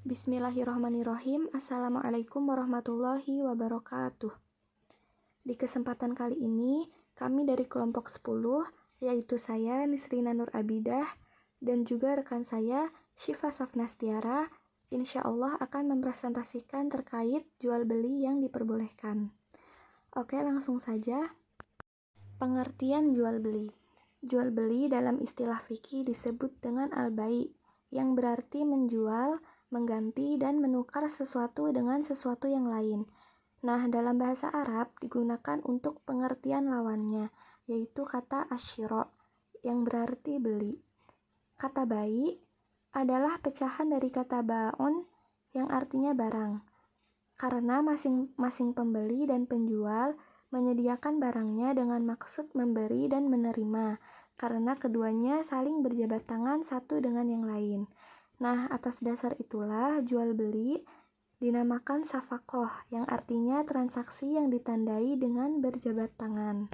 Bismillahirrahmanirrahim. Assalamualaikum warahmatullahi wabarakatuh. Di kesempatan kali ini, kami dari kelompok 10, yaitu saya Nisrina Nur Abidah, dan juga rekan saya Syifa Safnastiara, insya Allah akan mempresentasikan terkait jual beli yang diperbolehkan. Oke, langsung saja. Pengertian jual beli. Jual beli dalam istilah fikih disebut dengan al-bai', yang berarti menjual, mengganti, dan menukar sesuatu dengan sesuatu yang lain. Nah, dalam bahasa Arab digunakan untuk pengertian lawannya, yaitu kata asyiro, yang berarti beli. Kata bai' adalah pecahan dari kata ba'un, yang artinya barang. Karena masing-masing pembeli dan penjual menyediakan barangnya dengan maksud memberi dan menerima, karena keduanya saling berjabat tangan satu dengan yang lain. Nah, atas dasar itulah jual beli dinamakan safaqoh, yang artinya transaksi yang ditandai dengan berjabat tangan.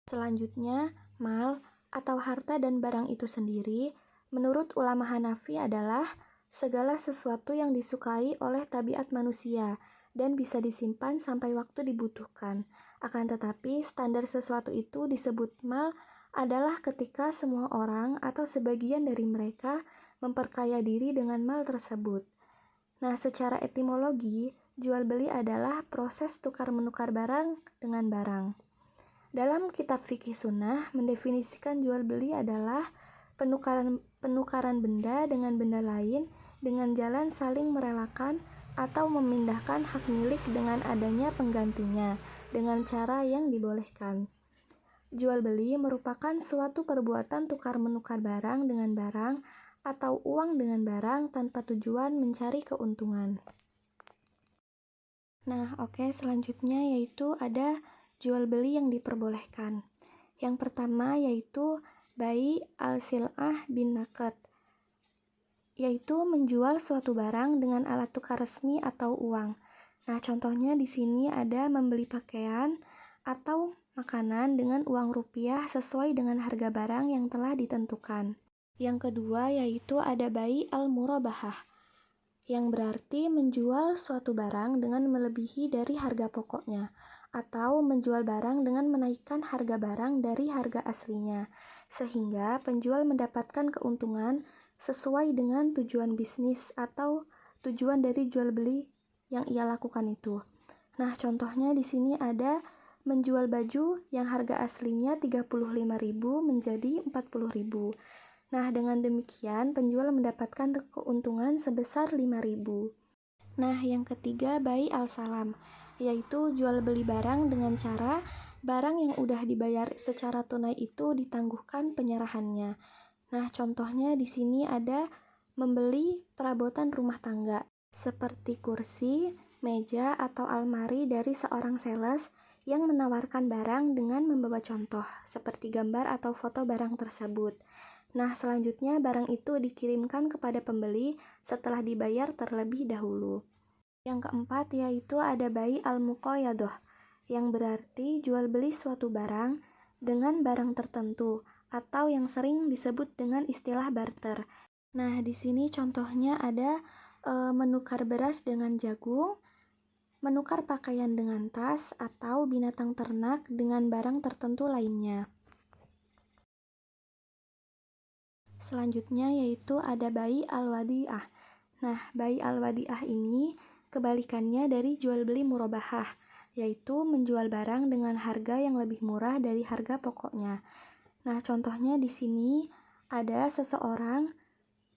Selanjutnya, mal atau harta dan barang itu sendiri, menurut ulama Hanafi adalah segala sesuatu yang disukai oleh tabiat manusia dan bisa disimpan sampai waktu dibutuhkan. Akan tetapi, standar sesuatu itu disebut mal adalah ketika semua orang atau sebagian dari mereka memperkaya diri dengan mal tersebut. Nah, secara etimologi, jual beli adalah proses tukar-menukar barang dengan barang. Dalam kitab fikih sunnah mendefinisikan jual beli adalah penukaran benda dengan benda lain dengan jalan saling merelakan atau memindahkan hak milik dengan adanya penggantinya dengan cara yang dibolehkan. Jual beli merupakan suatu perbuatan tukar-menukar barang dengan barang atau uang dengan barang tanpa tujuan mencari keuntungan. Nah, oke, selanjutnya yaitu ada jual beli yang diperbolehkan. Yang pertama yaitu bai' al-sil'ah bin naqd, yaitu menjual suatu barang dengan alat tukar resmi atau uang. Nah, contohnya di sini ada membeli pakaian atau makanan dengan uang rupiah sesuai dengan harga barang yang telah ditentukan. Yang kedua yaitu ada bai' al-murabahah, yang berarti menjual suatu barang dengan melebihi dari harga pokoknya, atau menjual barang dengan menaikkan harga barang dari harga aslinya, sehingga penjual mendapatkan keuntungan sesuai dengan tujuan bisnis atau tujuan dari jual beli yang ia lakukan itu. Nah, contohnya di sini ada menjual baju yang harga aslinya 35.000 menjadi 40.000. Nah, dengan demikian penjual mendapatkan keuntungan sebesar 5.000. Nah, yang ketiga bai' al-salam, yaitu jual beli barang dengan cara barang yang udah dibayar secara tunai itu ditangguhkan penyerahannya. Nah, contohnya di sini ada membeli perabotan rumah tangga seperti kursi, meja, atau almari dari seorang sales yang menawarkan barang dengan membawa contoh seperti gambar atau foto barang tersebut. Nah, selanjutnya barang itu dikirimkan kepada pembeli setelah dibayar terlebih dahulu. Yang keempat yaitu ada bai' al-muqayadah, yang berarti jual beli suatu barang dengan barang tertentu atau yang sering disebut dengan istilah barter. Nah, di sini contohnya ada menukar beras dengan jagung, menukar pakaian dengan tas, atau binatang ternak dengan barang tertentu lainnya. Selanjutnya yaitu ada bai' al-wadi'ah. Nah, bai' al-wadi'ah ini kebalikannya dari jual beli murabahah, yaitu menjual barang dengan harga yang lebih murah dari harga pokoknya. Nah, contohnya di sini ada seseorang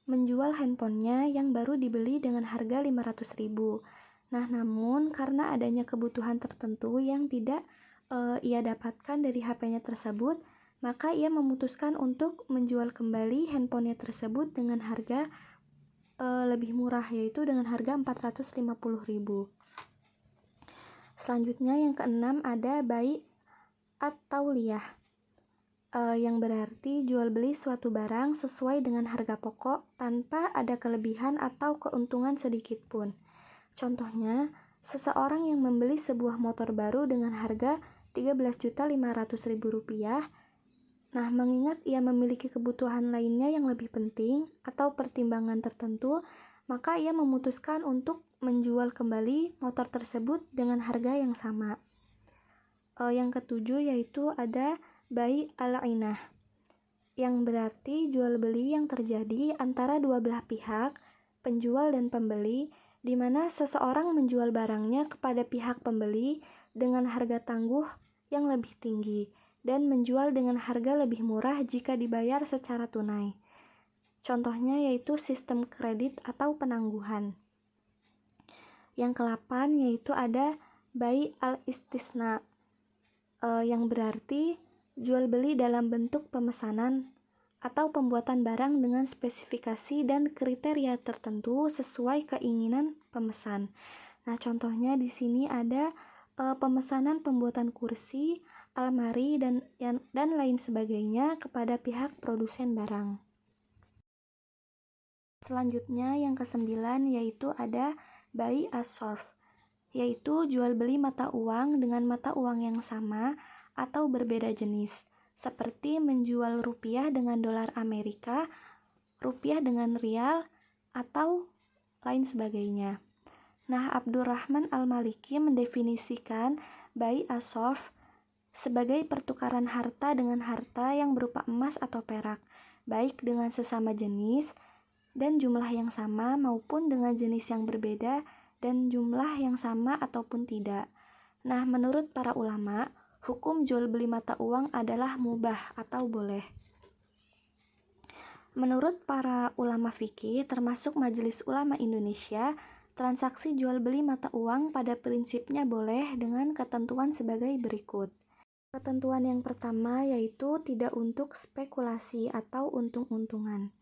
menjual handphonenya yang baru dibeli dengan harga 500.000. Nah, namun karena adanya kebutuhan tertentu yang tidak ia dapatkan dari HP-nya tersebut, maka ia memutuskan untuk menjual kembali handphonenya tersebut dengan harga lebih murah, yaitu dengan harga 450.000. Selanjutnya yang keenam ada bai' at-tauliyah, yang berarti jual beli suatu barang sesuai dengan harga pokok tanpa ada kelebihan atau keuntungan sedikit pun. Contohnya, seseorang yang membeli sebuah motor baru dengan harga Rp13.500.000. Nah, mengingat ia memiliki kebutuhan lainnya yang lebih penting atau pertimbangan tertentu, maka ia memutuskan untuk menjual kembali motor tersebut dengan harga yang sama. Yang ketujuh yaitu ada bai al-ainah, yang berarti jual beli yang terjadi antara dua belah pihak, penjual dan pembeli, di mana seseorang menjual barangnya kepada pihak pembeli dengan harga tangguh yang lebih tinggi dan menjual dengan harga lebih murah jika dibayar secara tunai. Contohnya yaitu sistem kredit atau penangguhan. Yang ke-8 yaitu ada bai al-istisna, yang berarti jual beli dalam bentuk pemesanan atau pembuatan barang dengan spesifikasi dan kriteria tertentu sesuai keinginan pemesan. Nah, contohnya di sini ada pemesanan pembuatan kursi, almari dan lain sebagainya kepada pihak produsen barang. Selanjutnya yang ke-9 yaitu ada bai as-sarf, yaitu jual beli mata uang dengan mata uang yang sama atau berbeda jenis, seperti menjual rupiah dengan dolar Amerika, rupiah dengan rial, atau lain sebagainya. Nah, Abdurrahman Al-Maliki mendefinisikan bai as-sarf sebagai pertukaran harta dengan harta yang berupa emas atau perak, baik dengan sesama jenis dan jumlah yang sama maupun dengan jenis yang berbeda dan jumlah yang sama ataupun tidak. Nah, menurut para ulama, hukum jual beli mata uang adalah mubah atau boleh. Menurut para ulama fikih, termasuk Majelis Ulama Indonesia, transaksi jual beli mata uang pada prinsipnya boleh dengan ketentuan sebagai berikut. Ketentuan yang pertama yaitu tidak untuk spekulasi atau untung-untungan.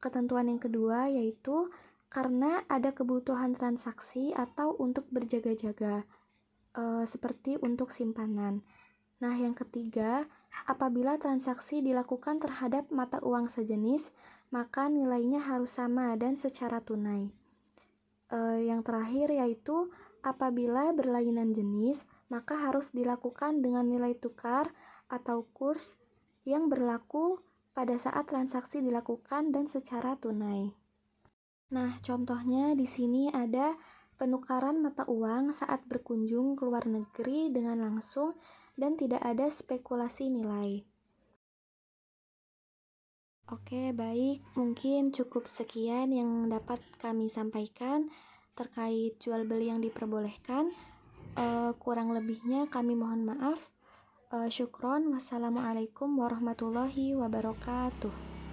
Ketentuan yang kedua yaitu karena ada kebutuhan transaksi atau untuk berjaga-jaga, seperti untuk simpanan. Nah, yang ketiga, apabila transaksi dilakukan terhadap mata uang sejenis, maka nilainya harus sama dan secara tunai. Yang terakhir yaitu apabila berlainan jenis, maka harus dilakukan dengan nilai tukar atau kurs yang berlaku pada saat transaksi dilakukan dan secara tunai. Nah, contohnya di sini ada penukaran mata uang saat berkunjung ke luar negeri dengan langsung dan tidak ada spekulasi nilai. Oke, baik. Mungkin cukup sekian yang dapat kami sampaikan terkait jual beli yang diperbolehkan. Kurang lebihnya kami mohon maaf. Syukron. Wassalamualaikum warahmatullahi wabarakatuh.